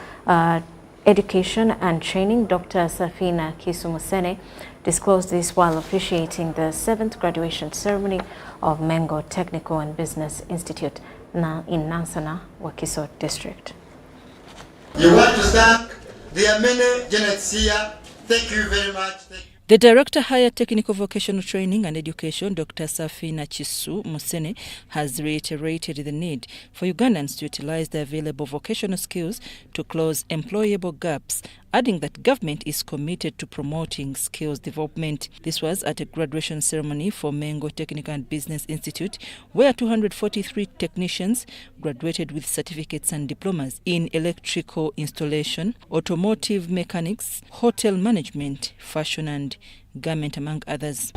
Education and Training, Dr. Safina Kisumusene, disclosed this while officiating the 7th graduation ceremony of Mengo Technical and Business Institute in Nansana, Wakiso District. You want to thank the many Janets here. Thank you very much. The Director Higher Technical Vocational Training and Education, Dr. Safina Kisumusene, has reiterated the need for Ugandans to utilize the available vocational skills to close employable gaps, adding that government is committed to promoting skills development. This was at a graduation ceremony for Mengo Technical and Business Institute, where 243 technicians graduated with certificates and diplomas in electrical installation, automotive mechanics, hotel management, fashion and garment, among others.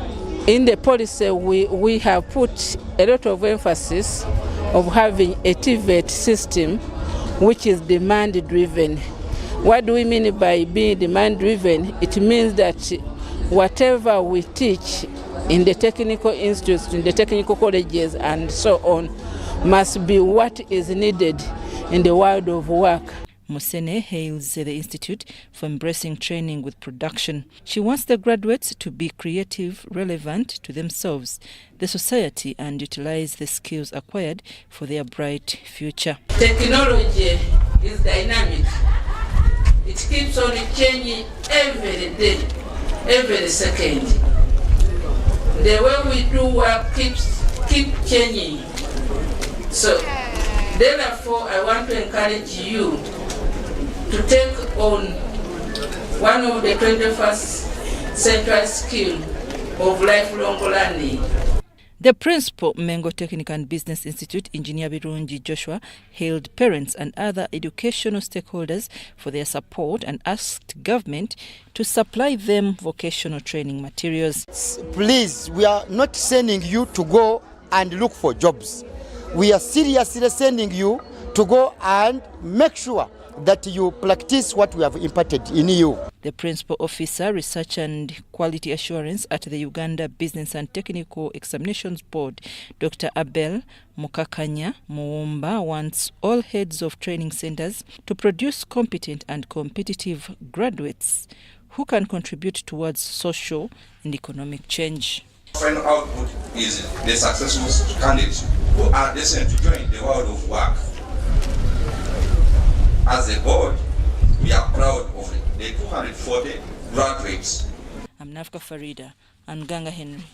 In the policy, we have put a lot of emphasis of having a TVET system which is demand-driven. What do we mean by being demand-driven? It means that whatever we teach in the technical institutes, in the technical colleges and so on must be what is needed in the world of work. Musene hails the institute for embracing training with production. She wants the graduates to be creative, relevant to themselves, the society, and utilize the skills acquired for their bright future. Technology is dynamic. It keeps on changing every day, every second. The way we do work keep changing. So, therefore, I want to encourage you to take on one of the 21st century skills of lifelong learning. The principal, Mengo Technical and Business Institute, Engineer Birungi Joshua, hailed parents and other educational stakeholders for their support and asked government to supply them vocational training materials. Please, we are not sending you to go and look for jobs. We are seriously sending you to go and make sure that you practice what we have imparted in you. The Principal Officer, Research and Quality Assurance at the Uganda Business and Technical Examinations Board, Dr. Abel Mukakanya Muumba, wants all heads of training centers to produce competent and competitive graduates who can contribute towards social and economic change. Final output is the successful candidates who are destined to join the world of work. As a board, we are proud of the 240 graduates. I'm Nafka Farida and Ganga Henry.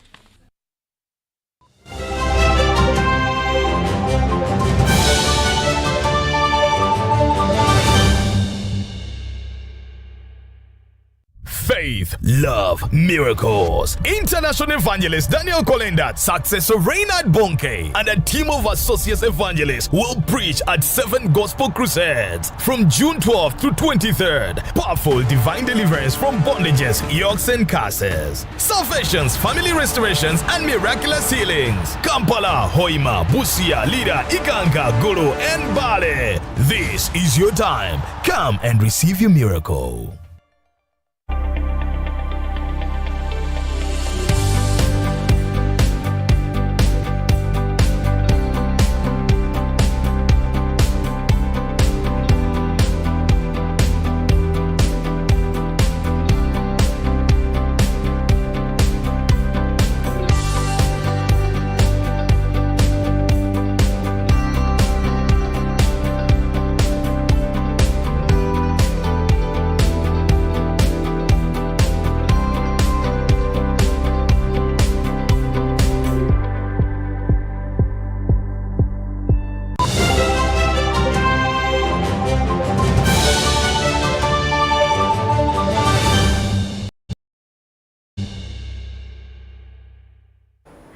Faith, love, miracles. International evangelist Daniel Kolendat, successor Reynard Bonke, and a team of associate evangelists will preach at 7 gospel crusades from June 12th to 23rd. Powerful divine deliverance from bondages, yokes, and curses. Salvations, family restorations, and miraculous healings. Kampala, Hoima, Busia, Lida, Ikanga, Gulu, and Bale. This is your time. Come and receive your miracle.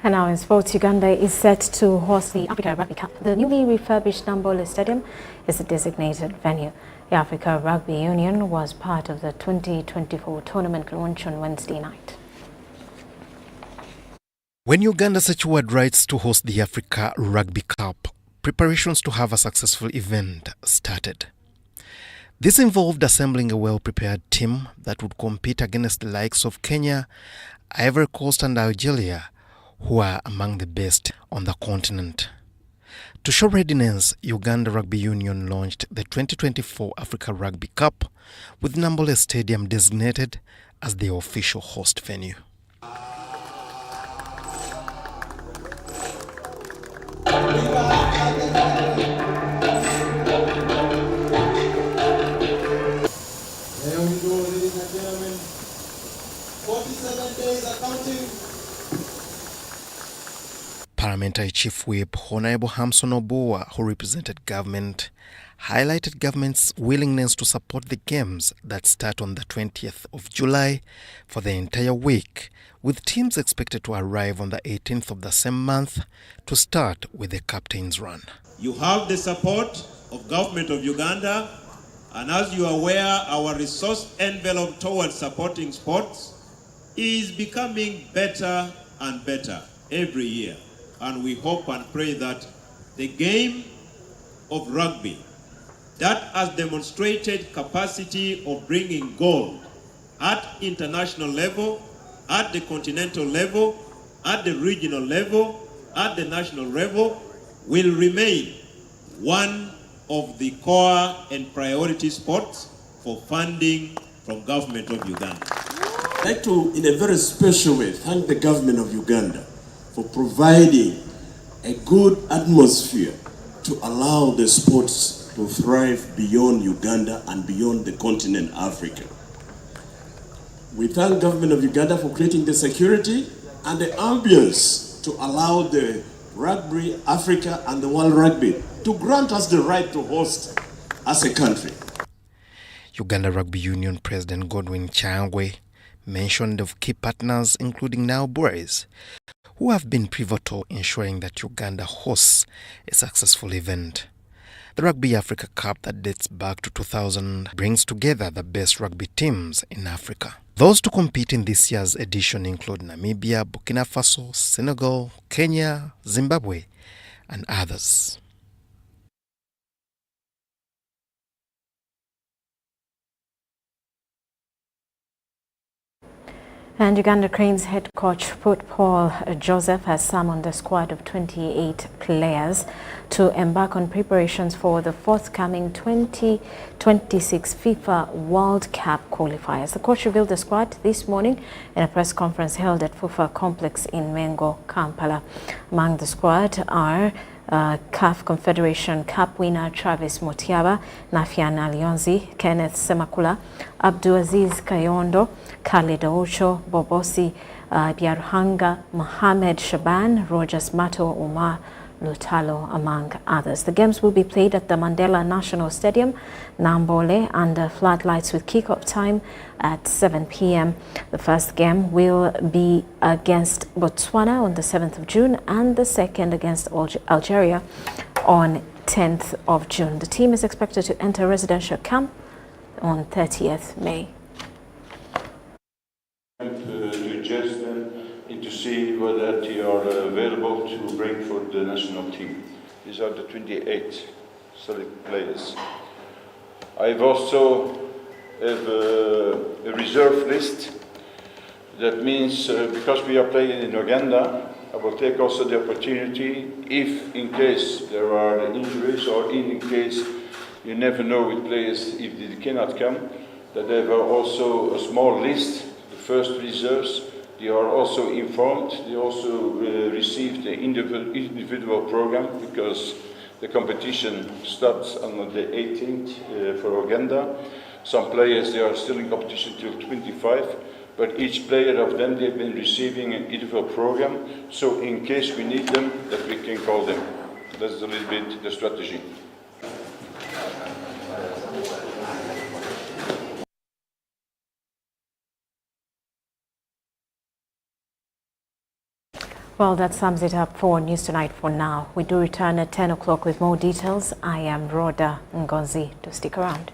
And now in sports, Uganda is set to host the Africa Rugby Cup. The newly refurbished Namboole Stadium is a designated venue. The Africa Rugby Union was part of the 2024 tournament launch on Wednesday night. When Uganda secured rights to host the Africa Rugby Cup, preparations to have a successful event started. This involved assembling a well-prepared team that would compete against the likes of Kenya, Ivory Coast and Algeria, who are among the best on the continent. To show readiness, Uganda Rugby Union launched the 2024 Africa Rugby Cup with Namboole Stadium designated as the official host venue. There we go, ladies and gentlemen. 47 days are counting. Parliamentary Chief Whip Honorable Hamson Oboa, who represented government, highlighted government's willingness to support the games that start on the 20th of July for the entire week, with teams expected to arrive on the 18th of the same month to start with the captain's run. You have the support of Government of Uganda, and as you are aware, our resource envelope towards supporting sports is becoming better and better every year. And we hope and pray that the game of rugby that has demonstrated capacity of bringing gold at international level, at the continental level, at the regional level, at the national level, will remain one of the core and priority spots for funding from government of Uganda. I'd like to, in a very special way, thank the government of Uganda for providing a good atmosphere to allow the sports to thrive beyond Uganda and beyond the continent Africa. We thank government of Uganda for creating the security and the ambience to allow the Rugby Africa and the World Rugby to grant us the right to host as a country. Uganda Rugby Union President Godwin Changwe mentioned of key partners including Now Boys, who have been pivotal in ensuring that Uganda hosts a successful event. The Rugby Africa Cup that dates back to 2000 brings together the best rugby teams in Africa. Those to compete in this year's edition include Namibia, Burkina Faso, Senegal, Kenya, Zimbabwe, and others. And Uganda Cranes head coach Paul Joseph has summoned a squad of 28 players to embark on preparations for the forthcoming 2026 FIFA World Cup qualifiers. The coach revealed the squad this morning in a press conference held at Fufa Complex in Mengo, Kampala. Among the squad are CAF Confederation Cup winner Travis Mutiaba, Nafian Alionzi, Kenneth Semakula, Abdulaziz Kayondo, Khalid Ocho, Bobosi Biarhanga, Mohamed Shaban, Rogers Mato, Umar Lutalo, among others. The games will be played at the Mandela National Stadium, Nambole, under floodlights with kick-off time at 7 p.m. The first game will be against Botswana on the 7th of June and the second against Algeria on 10th of June. The team is expected to enter residential camp on 30th May. To adjust them and to see whether they are available to bring for the national team. These are the 28 select players. I've also have a reserve list. That means because we are playing in Uganda, I will take also the opportunity, if in case there are injuries or in case you never know with players if they cannot come, that they have also a small list, the first reserves. They are also informed. They also received the individual program because the competition starts on the 18th for Uganda. Some players, they are still in competition till 25, but each player of them, they've been receiving an individual program. So in case we need them, that we can call them. That's a little bit the strategy. Well, that sums it up for News Tonight for now. We do return at 10 o'clock with more details. I am Rhoda Ngonzi. Do stick around.